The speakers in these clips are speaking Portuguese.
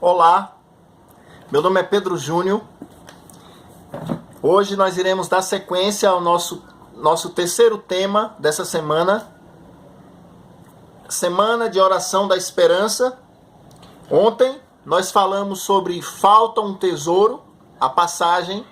Olá, meu nome é Pedro Júnior. Hoje nós iremos dar sequência ao nosso terceiro tema dessa semana, Semana de Oração da Esperança. Ontem nós falamos sobre falta um tesouro. A passagem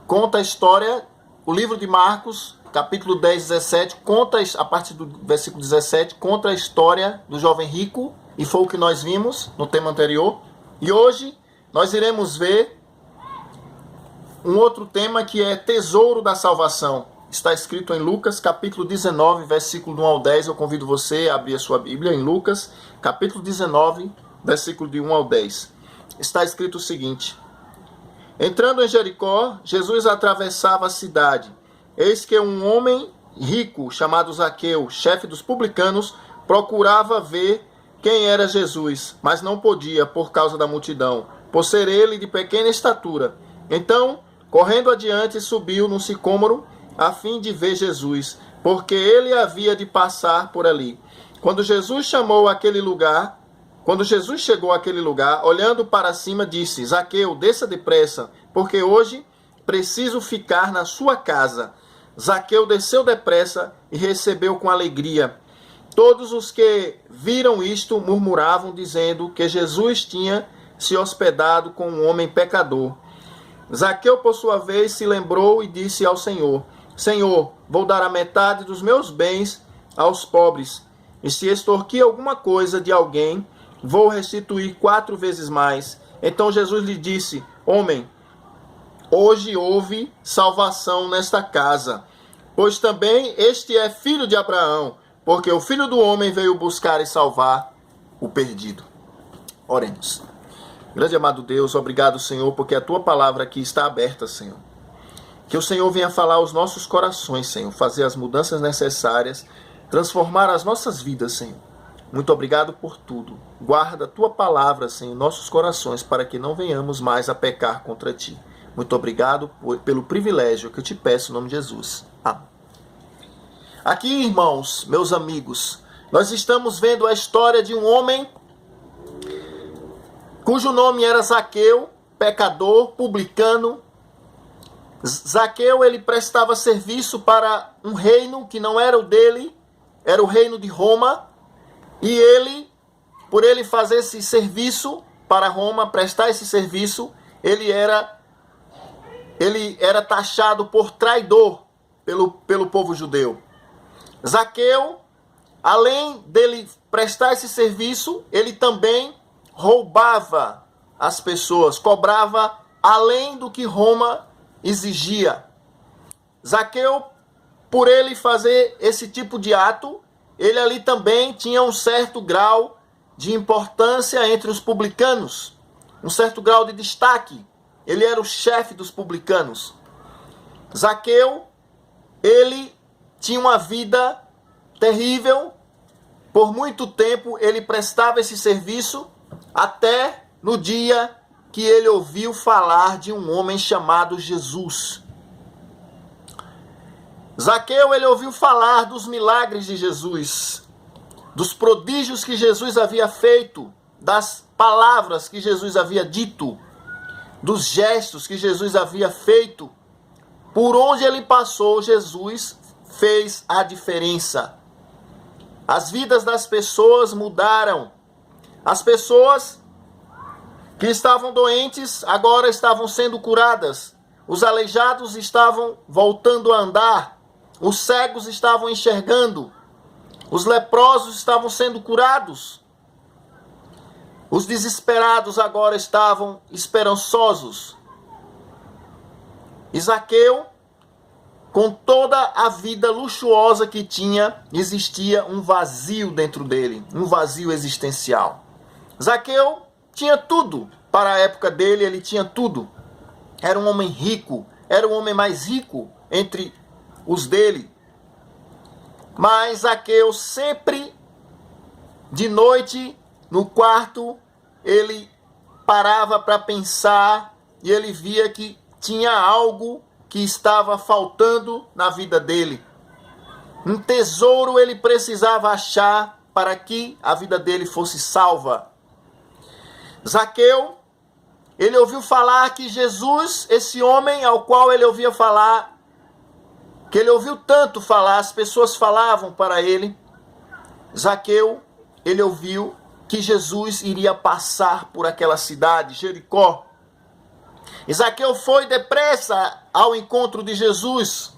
conta a história, o livro de Marcos, capítulo 10, 17, conta, a partir do versículo 17, conta a história do jovem rico, e foi o que nós vimos no tema anterior. E hoje nós iremos ver um outro tema que é tesouro da salvação. Está escrito em Lucas, capítulo 19, versículo do 1 ao 10. Eu convido você a abrir a sua Bíblia em Lucas, capítulo 19, versículo de 1 ao 10. Está escrito o seguinte: Entrando em Jericó, Jesus atravessava a cidade. Eis que um homem rico, chamado Zaqueu, chefe dos publicanos, procurava ver quem era Jesus, mas não podia por causa da multidão, por ser ele de pequena estatura. Então, correndo adiante, subiu num sicômoro, a fim de ver Jesus, porque ele havia de passar por ali. Quando Jesus chegou àquele lugar, olhando para cima, disse: Zaqueu, desça depressa, porque hoje preciso ficar na sua casa. Zaqueu desceu depressa e recebeu com alegria. Todos os que viram isto murmuravam, dizendo que Jesus tinha se hospedado com um homem pecador. Zaqueu, por sua vez, se lembrou e disse ao Senhor: Senhor, vou dar a metade dos meus bens aos pobres, e se extorquir alguma coisa de alguém, vou restituir 4 vezes mais. Então Jesus lhe disse: Homem, hoje houve salvação nesta casa, pois também este é filho de Abraão, porque o Filho do Homem veio buscar e salvar o perdido. Oremos. Grande amado Deus, obrigado, Senhor, porque a Tua palavra aqui está aberta, Senhor. Que o Senhor venha falar aos nossos corações, Senhor, fazer as mudanças necessárias, transformar as nossas vidas, Senhor. Muito obrigado por tudo. Guarda a Tua palavra, Senhor, em nossos corações, para que não venhamos mais a pecar contra Ti. Muito obrigado pelo privilégio que eu te peço em nome de Jesus. Amém. Aqui, irmãos, meus amigos, nós estamos vendo a história de um homem cujo nome era Zaqueu, pecador, publicano. Zaqueu, ele prestava serviço para um reino que não era o dele, era o reino de Roma. E ele, por ele fazer esse serviço para Roma, prestar esse serviço, ele era taxado por traidor pelo povo judeu. Zaqueu, além dele prestar esse serviço, ele também roubava as pessoas, cobrava além do que Roma exigia. Zaqueu, por ele fazer esse tipo de ato, ele ali também tinha um certo grau de importância entre os publicanos, um certo grau de destaque. Ele era o chefe dos publicanos. Zaqueu, ele tinha uma vida terrível. Por muito tempo ele prestava esse serviço, até no dia que ele ouviu falar de um homem chamado Jesus. Zaqueu, ele ouviu falar dos milagres de Jesus, dos prodígios que Jesus havia feito, das palavras que Jesus havia dito, dos gestos que Jesus havia feito. Por onde ele passou, Jesus fez a diferença. As vidas das pessoas mudaram. As pessoas que estavam doentes agora estavam sendo curadas. Os aleijados estavam voltando a andar. Os cegos estavam enxergando. Os leprosos estavam sendo curados. Os desesperados agora estavam esperançosos. E Zaqueu, com toda a vida luxuosa que tinha, existia um vazio dentro dele, um vazio existencial. Zaqueu tinha tudo. Para a época dele, ele tinha tudo. Era um homem rico, era o homem mais rico entre os dele. Mas Zaqueu sempre, de noite, no quarto, ele parava para pensar e ele via que tinha algo que estava faltando na vida dele. Um tesouro ele precisava achar para que a vida dele fosse salva. Zaqueu, ele ouviu falar que Jesus, esse homem ao qual ele ouvia falar, que ele ouviu tanto falar, as pessoas falavam para ele, Zaqueu, ele ouviu que Jesus iria passar por aquela cidade, Jericó. E Zaqueu foi depressa ao encontro de Jesus.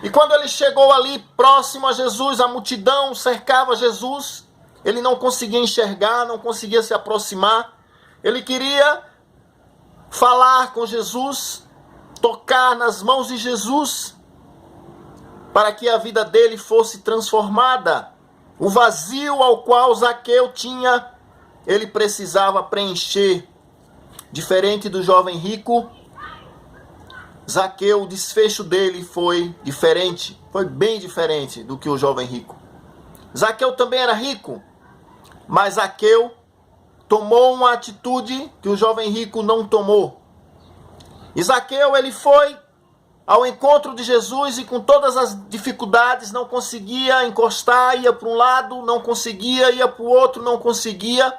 E quando ele chegou ali próximo a Jesus, a multidão cercava Jesus. Ele não conseguia enxergar, não conseguia se aproximar. Ele queria falar com Jesus, tocar nas mãos de Jesus, para que a vida dele fosse transformada. O vazio ao qual Zaqueu tinha, ele precisava preencher. Diferente do jovem rico, Zaqueu, o desfecho dele foi diferente. Foi bem diferente do que o jovem rico. Zaqueu também era rico, mas Zaqueu tomou uma atitude que o jovem rico não tomou. E Zaqueu, ele foi ao encontro de Jesus e com todas as dificuldades não conseguia encostar, ia para um lado, não conseguia, ia para o outro, não conseguia.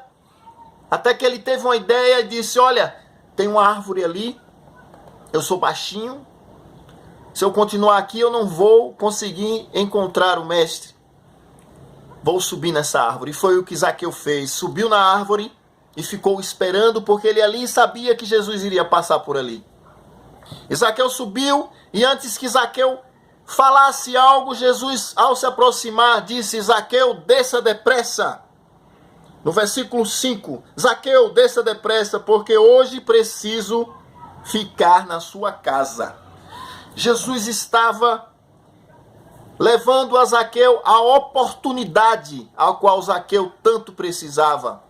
Até que ele teve uma ideia e disse, olha, tem uma árvore ali, eu sou baixinho, se eu continuar aqui eu não vou conseguir encontrar o mestre. Vou subir nessa árvore. E foi o que Zaqueu fez, subiu na árvore e ficou esperando, porque ele ali sabia que Jesus iria passar por ali. E Zaqueu subiu, e antes que Zaqueu falasse algo, Jesus, ao se aproximar, disse, Zaqueu, desça depressa. No versículo 5, Zaqueu, desça depressa, porque hoje preciso ficar na sua casa. Jesus estava levando a Zaqueu a oportunidade a qual Zaqueu tanto precisava.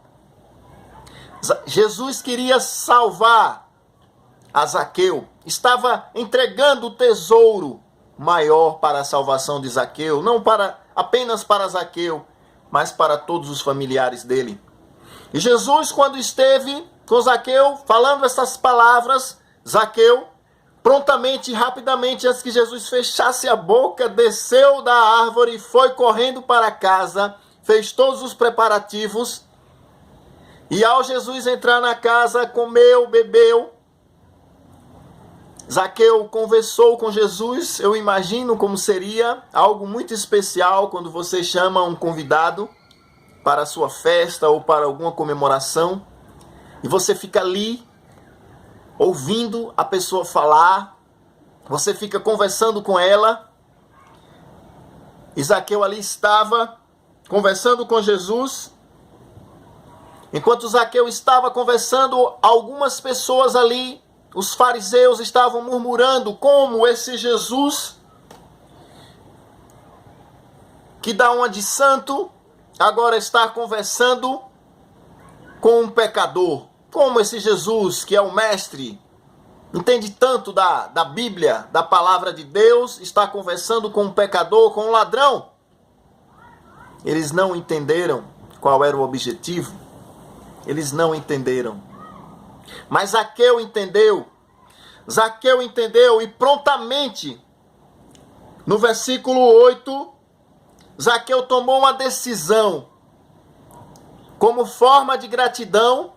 Jesus queria salvar a Zaqueu, estava entregando o tesouro maior para a salvação de Zaqueu, não apenas para Zaqueu, mas para todos os familiares dele. E Jesus, quando esteve com Zaqueu, falando essas palavras, Zaqueu, prontamente e rapidamente, antes que Jesus fechasse a boca, desceu da árvore, foi correndo para casa, fez todos os preparativos, e ao Jesus entrar na casa, comeu, bebeu. Zaqueu conversou com Jesus. Eu imagino como seria algo muito especial quando você chama um convidado para a sua festa ou para alguma comemoração e você fica ali ouvindo a pessoa falar, você fica conversando com ela. E Zaqueu ali estava conversando com Jesus. Enquanto Zaqueu estava conversando, algumas pessoas ali, os fariseus, estavam murmurando como esse Jesus, que dá uma de santo, agora está conversando com um pecador. Como esse Jesus, que é o mestre, entende tanto da Bíblia, da palavra de Deus, está conversando com um pecador, com um ladrão. Eles não entenderam qual era o objetivo. Eles não entenderam. Mas Zaqueu entendeu. Zaqueu entendeu e prontamente, no versículo 8, Zaqueu tomou uma decisão. Como forma de gratidão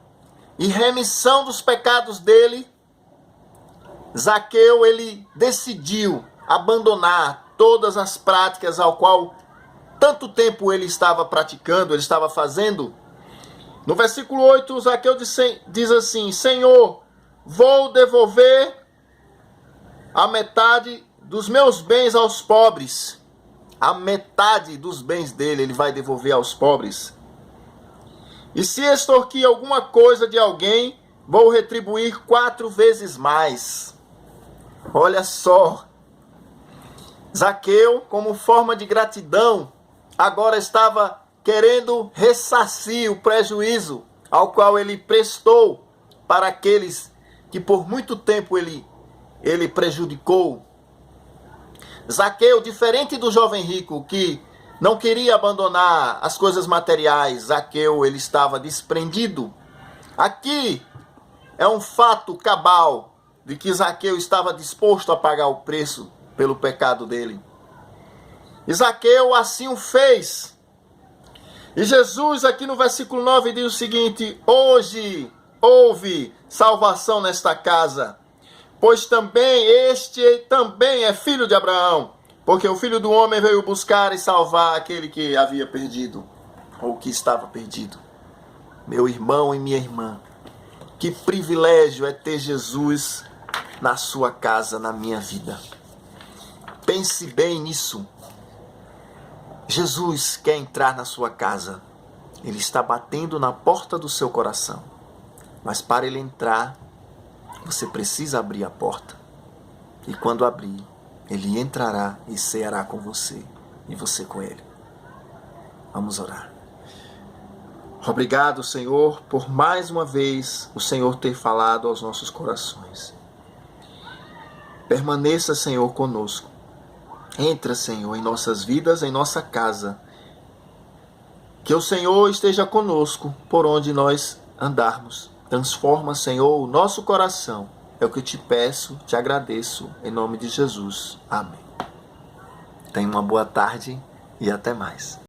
e remissão dos pecados dele, Zaqueu, ele decidiu abandonar todas as práticas ao qual tanto tempo ele estava praticando, ele estava fazendo. No versículo 8, Zaqueu diz assim, Senhor, vou devolver a metade dos meus bens aos pobres. A metade dos bens dele ele vai devolver aos pobres. E se extorquir alguma coisa de alguém, vou retribuir 4 vezes mais. Olha só. Zaqueu, como forma de gratidão, agora estava querendo ressarcir o prejuízo ao qual ele prestou para aqueles que por muito tempo ele prejudicou. Zaqueu, diferente do jovem rico que não queria abandonar as coisas materiais, Zaqueu, ele estava desprendido. Aqui é um fato cabal de que Zaqueu estava disposto a pagar o preço pelo pecado dele. E Zaqueu assim o fez. E Jesus aqui no versículo 9 diz o seguinte, hoje houve salvação nesta casa, pois também este também é filho de Abraão, porque o Filho do Homem veio buscar e salvar aquele que havia perdido, ou que estava perdido. Meu irmão e minha irmã, que privilégio é ter Jesus na sua casa, na minha vida. Pense bem nisso. Jesus quer entrar na sua casa. Ele está batendo na porta do seu coração. Mas para ele entrar, você precisa abrir a porta. E quando abrir, ele entrará e ceará com você. E você com ele. Vamos orar. Obrigado, Senhor, por mais uma vez o Senhor ter falado aos nossos corações. Permaneça, Senhor, conosco. Entra, Senhor, em nossas vidas, em nossa casa. Que o Senhor esteja conosco por onde nós andarmos. Transforma, Senhor, o nosso coração. É o que eu te peço, te agradeço, em nome de Jesus. Amém. Tenha uma boa tarde e até mais.